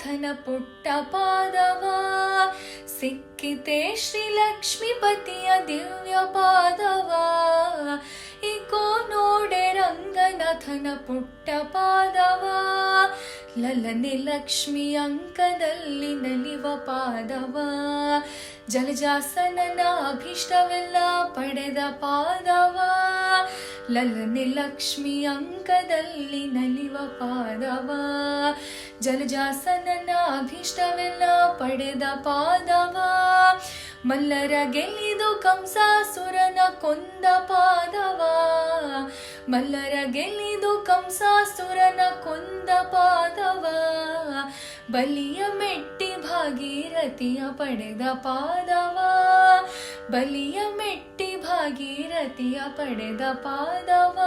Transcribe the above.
ರಂಗನಾಥನ ಪುಟ್ಟ ಪಾದವ, ಸಿಕ್ಕಿತೆ ಶ್ರೀ ಲಕ್ಷ್ಮೀಪತಿಯ ದಿವ್ಯ ಪಾದವ. ಇಕೋ ನೋಡೆ ರಂಗನಾಥನ ಪುಟ್ಟ ಪಾದವ, ಲಲನೆ ಲಕ್ಷ್ಮಿ ಅಂಕದಲ್ಲಿ ನಲಿವ ಪಾದವ. ಜಲಜಾಸನನ ಅಭೀಷ್ಟವೆಲ್ಲ ಪಡೆದ ಪಾದವ, ಲಲನೆ ಲಕ್ಷ್ಮಿ ಅಂಕದಲ್ಲಿ ನಲಿವ ಪಾದವ. ಜಲಜಾಸನನ ಅಭೀಷ್ಟವೆಲ್ಲ ಪಡೆದ ಪಾದವ, ಮಲ್ಲರ ಗೆಲ್ಲಿದು ಕಂಸಾಸುರನ ಕೊಂದ ಪಾದವ. ಮಲ್ಲರ ಗೆಲ್ಲಿದು ಕಂಸಾಸುರನ ಕೊಂದ ಪಾದವ, ಬಲಿಯ ಮೆಟ್ಟಿ ಭಾಗೀರಥಿಯ ಪಡೆದ ಪಾದವ. ಬಲಿಯ ಮೆಟ್ಟಿ ಭಾಗೀರಥಿಯ ಪಡೆದ ಪಾದವ.